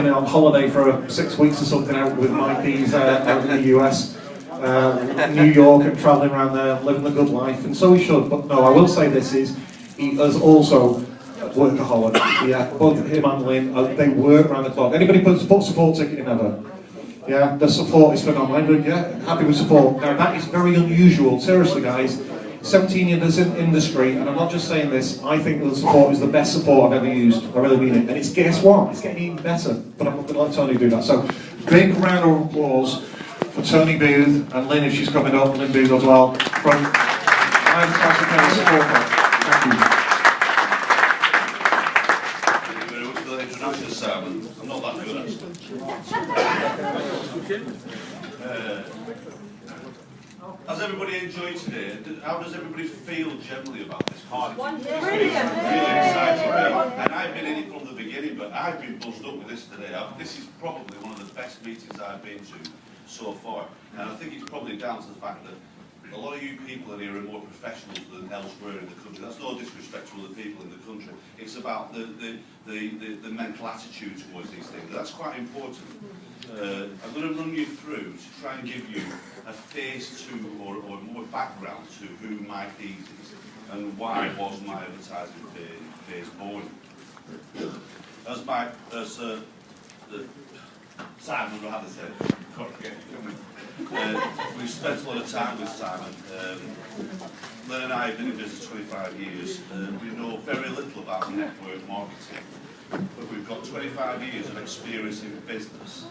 been on holiday for 6 weeks or something out with Mike Dees out in the US, New York, and travelling around there, living the good life, and so he should. But no, I will say this is, he has also workaholic. Yeah, both him and Lynn, they work around the clock. Anybody put support ticket in ever? Yeah, the support is phenomenal. Yeah, happy with support. Now that is very unusual, seriously guys. 17 years in industry, and I'm not just saying this, I think the support is the best support I've ever used. I really mean it. And it's, guess what? It's getting even better. But I'm not going to let Tony do that. So, big round of applause for Tony Booth and Lynn, if she's coming up, Lynn Booth as well, from Live Classic and Support. Thank you. Thank you very much for the introduction, Simon. I'm not that good, actually. Has everybody enjoyed today? How does everybody feel generally about this party? Really exciting, and I've been in it from the beginning, but I've been buzzed up with this today. This is probably one of the best meetings I've been to so far, and I think it's probably down to the fact that a lot of you people in here are more professionals than elsewhere in the country. That's no disrespect to other people in the country. It's about the mental attitude towards these things. That's quite important. I'm going to run you through to try and give you a phase two or more background to who Mike Dees is and why was my advertising phase born. Simon rather said, we've spent a lot of time with Simon. Lynn and I have been in business 25 years. We know very little about network marketing, but we've got 25 years of experience in business.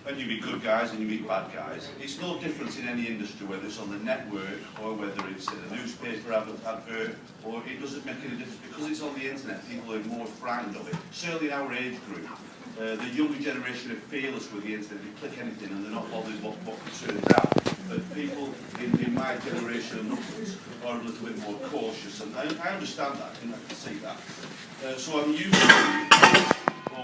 And you meet good guys and you meet bad guys. It's no different in any industry, whether it's on the network or whether it's in a newspaper advert, or it doesn't make any difference. Because it's on the internet, people are more frightened of it. Certainly in our age group. The younger generation are fearless with the internet. They click anything and they're not bothered what turns out. But people in my generation and upwards are a little bit more cautious. And I understand that, and I can see that. So I'm used to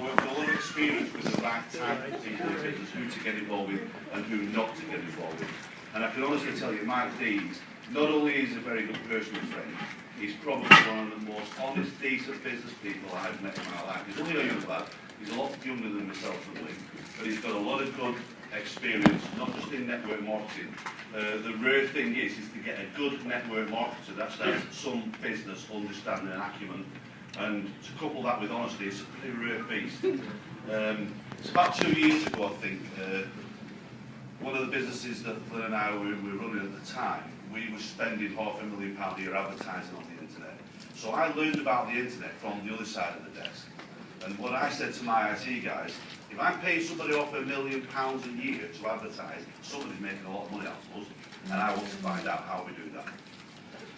we've got a lot of experience with the right type of people in business, who to get involved with and who not to get involved with. And I can honestly tell you, Mike Dees, not only is a very good personal friend, he's probably one of the most honest, decent business people I've met in my life. He's only a young lad, he's a lot younger than myself and Lee, but he's got a lot of good experience, not just in network marketing. The rare thing is to get a good network marketer that has some business understanding and acumen. And to couple that with honesty, it's a pretty rare beast. It's about 2 years ago, I think, one of the businesses that Lynn and I were running at the time, we were spending £500,000 a year advertising on the internet. So I learned about the internet from the other side of the desk. And what I said to my IT guys, if I'm paying somebody off £1 million a year to advertise, somebody's making a lot of money out of us, and I want to find out how we do that.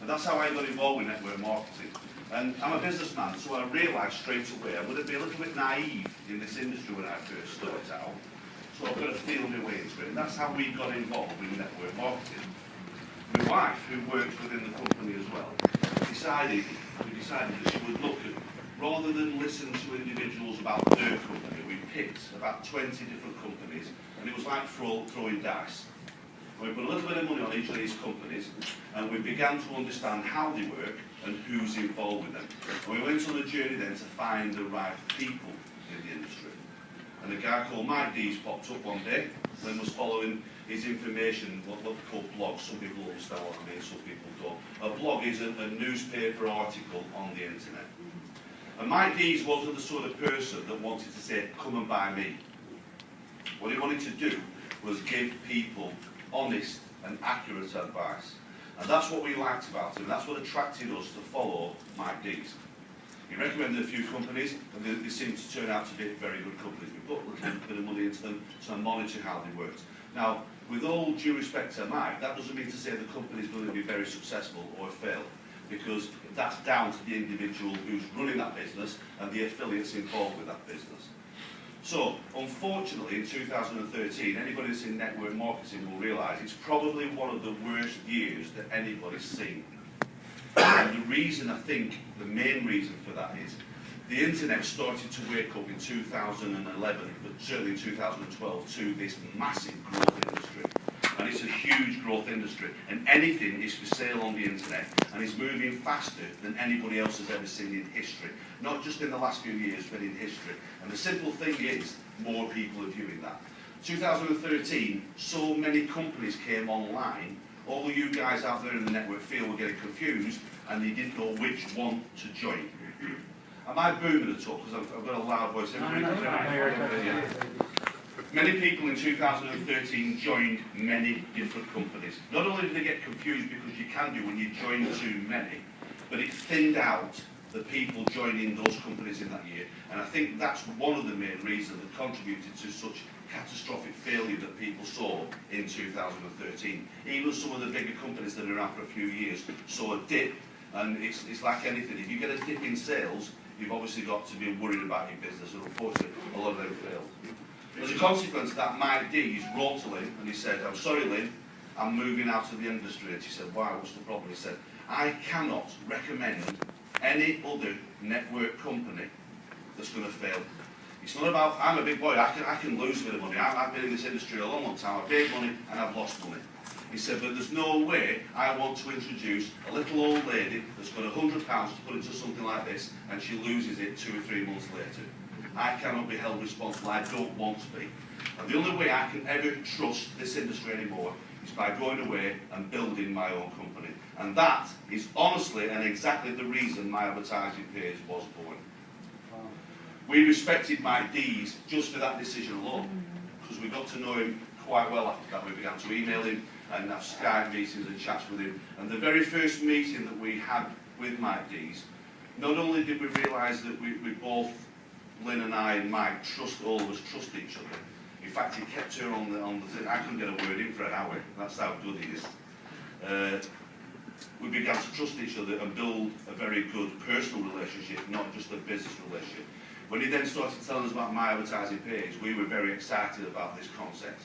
And that's how I got involved with network marketing. And I'm a businessman, so I realised straight away I'm going to be a little bit naive in this industry when I first started out. So I've got to feel my way into it. And that's how we got involved with network marketing. My wife, who works within the company as well, decided that she would look at, rather than listen to individuals about their company, we picked about 20 different companies, and it was like throwing dice. We put a little bit of money on each of these companies, and we began to understand how they work and who's involved with them. And we went on a journey then to find the right people in the industry. And a guy called Mike Dees popped up one day and was following his information, what we call blogs. Some people understand what I mean, some people don't. A blog is a newspaper article on the internet. And Mike Dees wasn't the sort of person that wanted to say, come and buy me. What he wanted to do was give people honest and accurate advice. And that's what we liked about him. That's what attracted us to follow Mike Dees. He recommended a few companies, and they seemed to turn out to be very good companies. We put a little bit of money into them to monitor how they worked. Now, with all due respect to Mike, that doesn't mean to say the company is going to be very successful or fail, because that's down to the individual who's running that business and the affiliates involved with that business. So, unfortunately, in 2013, anybody that's in network marketing will realise it's probably one of the worst years that anybody's seen. And the reason, I think, the main reason for that is the internet started to wake up in 2011, but certainly in 2012, to this massive growth industry. And and it's a huge growth industry, and anything is for sale on the internet, and it's moving faster than anybody else has ever seen in history, not just in the last few years, but in history. And the simple thing is, more people are viewing that. 2013, so many companies came online, all of you guys out there in the network field were getting confused, and they didn't know which one to join. Am I booming at all? Because I've got a loud voice. Yeah. Many people in 2013 joined many different companies. Not only did they get confused because you can do when you join too many, but it thinned out the people joining those companies in that year. And I think that's one of the main reasons that contributed to such catastrophic failure that people saw in 2013. Even some of the bigger companies that are around for a few years saw a dip, and it's like anything. If you get a dip in sales, you've obviously got to be worried about your business, and unfortunately, a lot of them failed. As a consequence of that, Mike Dees wrote to Lynn, and he said, "I'm sorry, Lynn, I'm moving out of the industry." And she said, "Why, what's the problem?" He said, "I cannot recommend any other network company that's going to fail. It's not about, I'm a big boy, I can lose a bit of money. I've been in this industry a long, long time. I've made money and I've lost money." He said, "But there's no way I want to introduce a little old lady that's got £100 to put into something like this, and she loses it 2 or 3 months later. I cannot be held responsible. I don't want to be. And the only way I can ever trust this industry anymore is by going away and building my own company." And that is honestly and exactly the reason my advertising page was born. We respected Mike Dees just for that decision alone, because we got to know him quite well after that. We began to email him and have Skype meetings and chats with him. And the very first meeting that we had with Mike Dees, not only did we realise that we both, Lynn and I and Mike, all of us trust each other. In fact, he kept her on the thing. I couldn't get a word in for an hour. That's how good he is. We began to trust each other and build a very good personal relationship, not just a business relationship. When he then started telling us about my advertising page, we were very excited about this concept.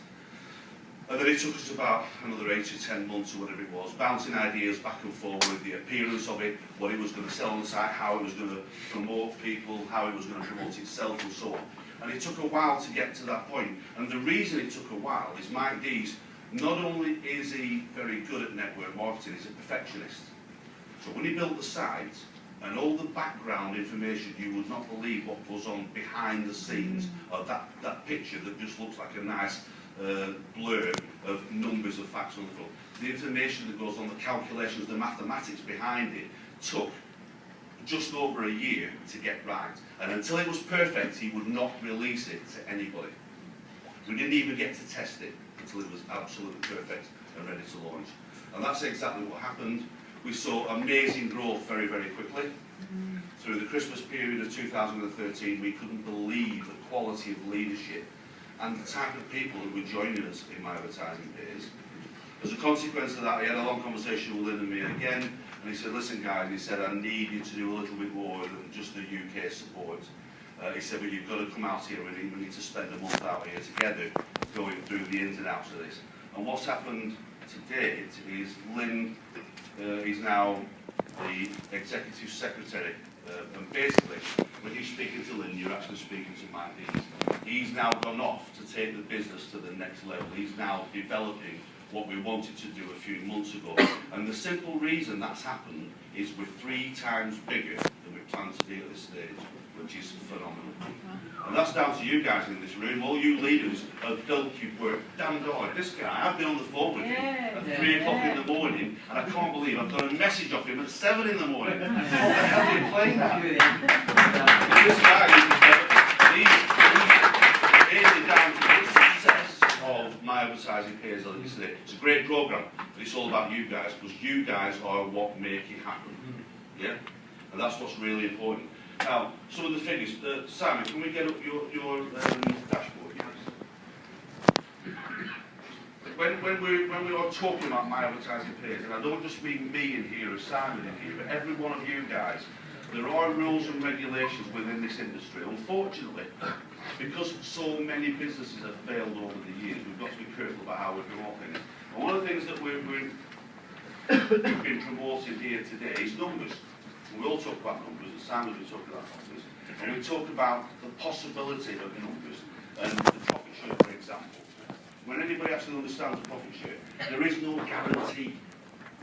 And then it took us about another 8 to 10 months or whatever it was, bouncing ideas back and forward, the appearance of it, what it was going to sell on the site, how it was going to promote people, how it was going to promote itself and so on. And it took a while to get to that point. And the reason it took a while is Mike Dees, not only is he very good at network marketing, he's a perfectionist. So when he built the site, and all the background information, you would not believe what goes on behind the scenes of that picture that just looks like a nice blurb of numbers of facts on the front. The information that goes on, the calculations, the mathematics behind it, took just over a year to get right. And until it was perfect, he would not release it to anybody. We didn't even get to test it until it was absolutely perfect and ready to launch. And that's exactly what happened. We saw amazing growth very, very quickly. Through the Christmas period of 2013, we couldn't believe the quality of leadership and the type of people that were joining us in my advertising days. As a consequence of that, he had a long conversation with Lynn and me again, and he said, "Listen guys," he said, "I need you to do a little bit more than just the UK support." He said, "But you've got to come out here, we need to spend a month out here together going through the ins and outs of this." And what's happened to date is Lynn is now the executive secretary, and basically, when you're speaking to Lynn, you're actually speaking to Mike Dees. He's now gone off to take the business to the next level. He's now developing what we wanted to do a few months ago. And the simple reason that's happened is we're 3 times bigger than we planned to be at this stage, which is phenomenal. And that's down to you guys in this room. All you leaders have done your work damn hard. This guy, I've been on the phone with him at 3 o'clock in the morning, and I can't believe I've got a message off him at 7 in the morning. What the hell are you playing at? This guy, he's really down to the success of my advertising page, like you say. It's a great program, but it's all about you guys, because you guys are what make it happen. Yeah? And that's what's really important. Now, some of the figures. Simon, can we get up your dashboard, please? When we are talking about my advertising page, and I don't just mean me in here or Simon in here, but every one of you guys, there are rules and regulations within this industry. Unfortunately, because so many businesses have failed over the years, we've got to be careful about how we promote things. And one of the things that we've been promoting here today is numbers. We all talk about numbers, and Simon's been talking about numbers, and we talk about the possibility of numbers and the profit share, for example. When anybody asks actually understand the profit share, there is no guarantee,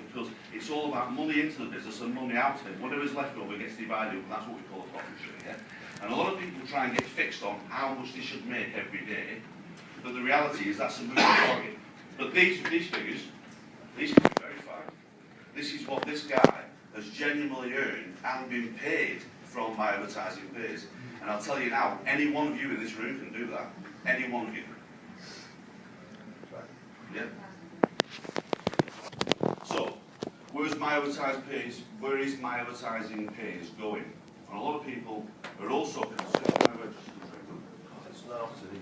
because it's all about money into the business and money out of it. Whatever's left over gets divided up, and that's what we call a profit share. Yeah? And a lot of people try and get fixed on how much they should make every day, but the reality is that's a moving target. But these figures, these can be verified. This is what this guy has genuinely earned and been paid from my advertising pays. And I'll tell you now, any one of you in this room can do that. Any one of you. Yeah? So, where's my advertising pays? Where is my advertising pays going? And a lot of people are also concerned. It's not up to these.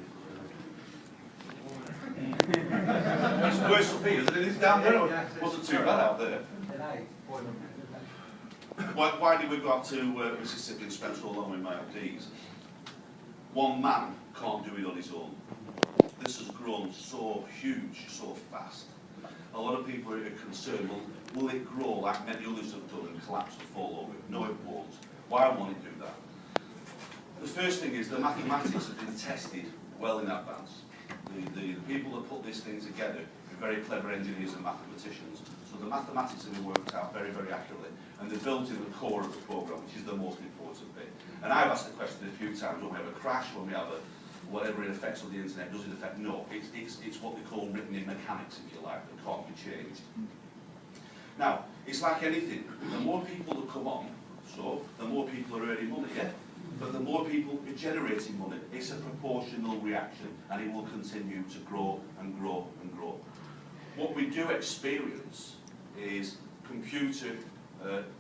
It's worse for me, isn't it? It's down there. It wasn't too bad out there. Why did we go up to Mississippi and spend so long with my MDs? One man can't do it on his own. This has grown so huge, so fast. A lot of people are concerned, well, will it grow like many others have done and collapse and fall over? No, it won't. Why won't it do that? The first thing is the mathematics have been tested well in advance. The people that put this thing together are very clever engineers and mathematicians. So the mathematics have been worked out very, very accurately. And they're built in the core of the programme, which is the most important bit. And I've asked the question a few times, when we have a crash, when we have a whatever it affects on the internet, does it affect? No, it's what they call written in mechanics, if you like, that can't be changed. Now, it's like anything. The more people that come on, so the more people are earning money, yeah? But the more people are generating money, it's a proportional reaction, and it will continue to grow and grow and grow. What we do experience is computer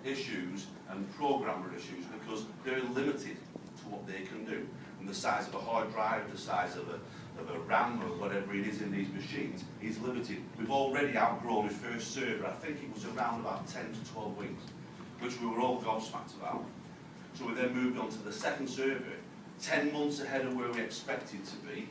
issues and programmer issues, because they're limited to what they can do. And the size of a hard drive, the size of a RAM or whatever it is in these machines is limited. We've already outgrown the first server. I think it was around about 10 to 12 weeks, which we were all gobsmacked about. So we then moved on to the second server, 10 months ahead of where we expected to be,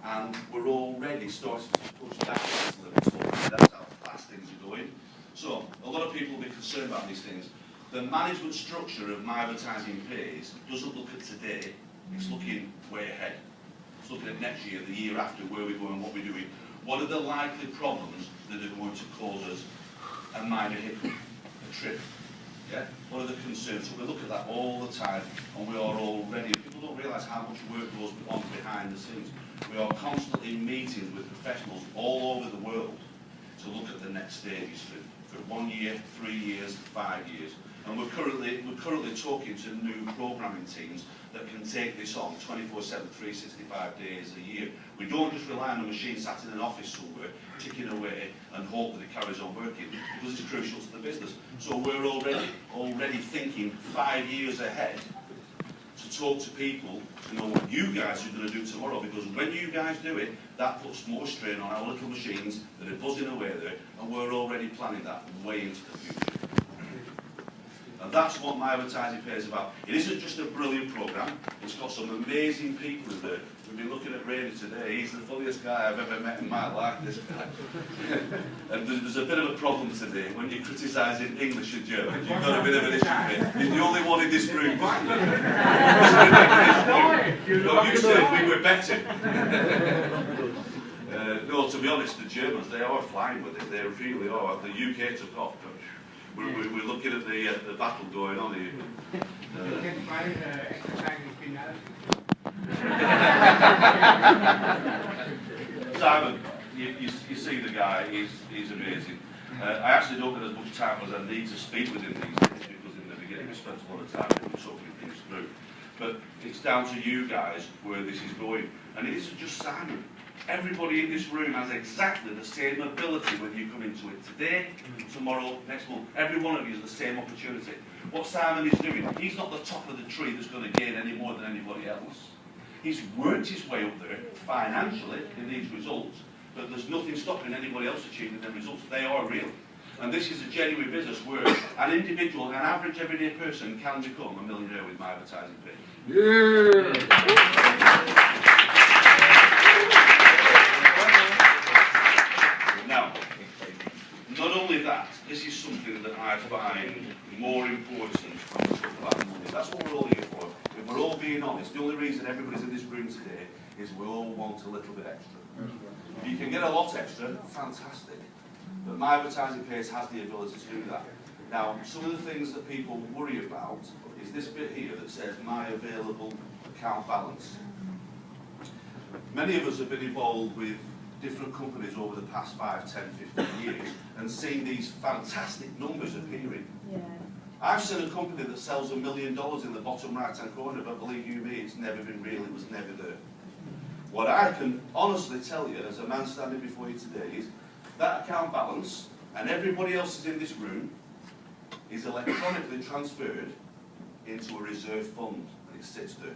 and we're already starting to push that limit. That's how fast things are going. So a lot of people will be concerned about these things. The management structure of my advertising pays doesn't look at today, it's looking way ahead. It's looking at next year, the year after, where we're going, what we're doing. What are the likely problems that are going to cause us a minor hiccup, a trip? Yeah? What are the concerns? So we look at that all the time, and we are already, people don't realise how much work goes on behind the scenes. We are constantly in meetings with professionals all over the world to look at the next stages for 1 year, 3 years, 5 years. And we're currently talking to new programming teams that can take this on 24/7, 365 days a year. We don't just rely on a machine sat in an office somewhere, ticking away, and hope that it carries on working, because it's crucial to the business. So we're already thinking 5 years ahead to talk to people to know what you guys are going to do tomorrow, because when you guys do it, that puts more strain on our little machines that are buzzing away there, and we're already planning that way into the future. And that's what my advertising pay is about. It isn't just a brilliant programme, it's got some amazing people in there. We've been looking at Rainy today, he's the funniest guy I've ever met in my life, this guy. And there's a bit of a problem today, when you're criticising English and German, you've got a bit of an issue with it. He's the only one in this room. No, you said we were better. No, to be honest, the Germans, they are flying with it, they really are. The UK took off. We're looking at the battle going on here. Simon, you see the guy, he's amazing. I actually don't get as much time as I need to speak with him these days, because in the beginning we spent a lot of time talking things through. But it's down to you guys where this is going. And it isn't just Simon. Everybody in this room has exactly the same ability when you come into it today, tomorrow, next month. Every one of you has the same opportunity. What Simon is doing, he's not the top of the tree that's going to gain any more than anybody else. He's worked his way up there financially in these results, but there's nothing stopping anybody else achieving them results. They are real. And this is a genuine business where an individual, an average everyday person can become a millionaire with my advertising page. Yeah! Now, not only that, this is something that I find more important when we talk about money. That's what we're all here for. If we're all being honest, the only reason everybody's in this room today pay is we all want a little bit extra. If you can get a lot extra, fantastic. But My Advertising Pays has the ability to do that. Now, some of the things that people worry about is this bit here that says My Available Account Balance. Many of us have been involved with different companies over the past 5, 10, 15 years and seen these fantastic numbers appearing. Yeah. I've seen a company that sells $1 million in the bottom right-hand corner, but believe you me, it's never been real, it was never there. What I can honestly tell you, as a man standing before you today, is that account balance, and everybody else is in this room, is electronically transferred into a reserve fund, and it sits there.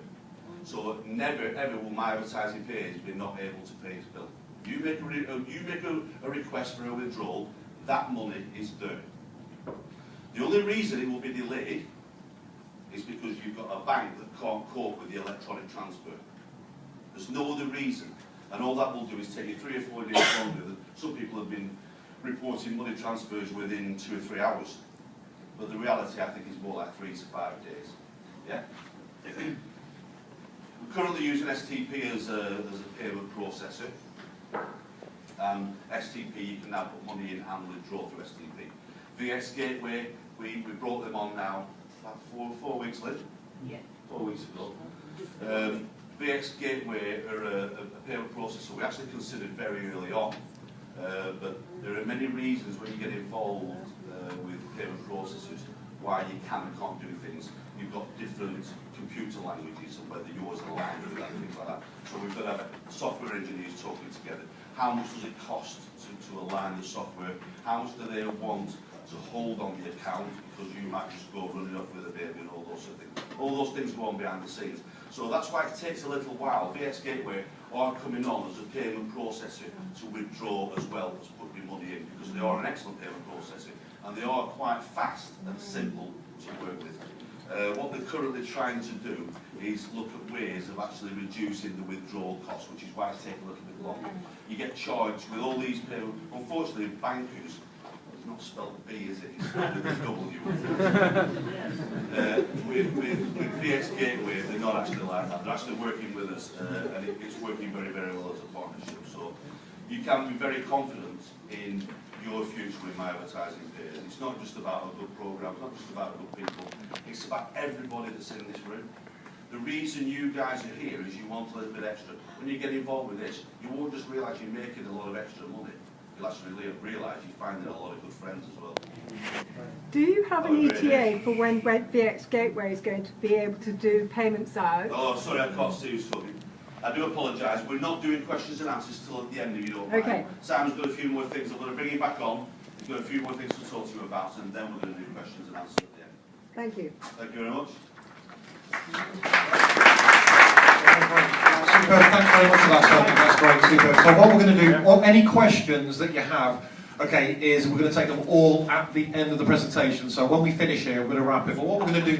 So never ever will My Advertising Pays be not able to pay his bill. You make a request for a withdrawal, that money is there. The only reason it will be delayed is because you've got a bank that can't cope with the electronic transfer. There's no other reason. And all that will do is take you 3 or 4 days longer. Some people have been reporting money transfers within 2 or 3 hours. But the reality, I think, is more like 3 to 5 days. Yeah? We're currently using STP as a payment processor. STP, you can now put money in and withdraw through STP. VX Gateway, we brought them on now about 4 weeks later. Yeah. 4 weeks ago. VX Gateway are a payment processor we actually considered very early on. But there are many reasons when you get involved with payment processors why you can and can't do things. You've got different computer languages and whether yours align with that and things like that. So we've got to have software engineers talking together. How much does it cost to align the software? How much do they want to hold on the account because you might just go running off with a baby and all those sort of things. All those things go on behind the scenes. So that's why it takes a little while. VX Gateway are coming on as a payment processor to withdraw as well as put your money in because they are an excellent payment processor and they are quite fast and simple to work with. What they're currently trying to do is look at ways of actually reducing the withdrawal cost, which is why it's taking a little bit longer. You get charged with all these payments. Unfortunately, bankers, it's not spelled B, is it? It's spelled with a W. With VX Gateway, they're not actually like that. They're actually working with us, and it's working very, very well as a partnership. So you can be very confident in your future with My Advertising Pays. It's not just about a good programme, it's not just about good people, it's about everybody that's in this room. The reason you guys are here is you want a little bit extra. When you get involved with this, you won't just realise you're making a lot of extra money, you'll actually realise you're finding a lot of good friends as well. Do you have an ETA for when VX Gateway is going to be able to do payments out? Oh, sorry, I can't see who's talking. I do apologise. We're not doing questions and answers till at the end, if you don't mind. Okay. Simon's got a few more things. I'm going to bring him back on. He's got a few more things to talk to you about, and then we're going to do questions and answers at the end. Thank you. Thank you very much. Superb, thanks very much for that, Simon. That's great, superb. So what we're going to do, any questions that you have, okay, is we're going to take them all at the end of the presentation. So when we finish here, we're going to wrap it. But what we're going to do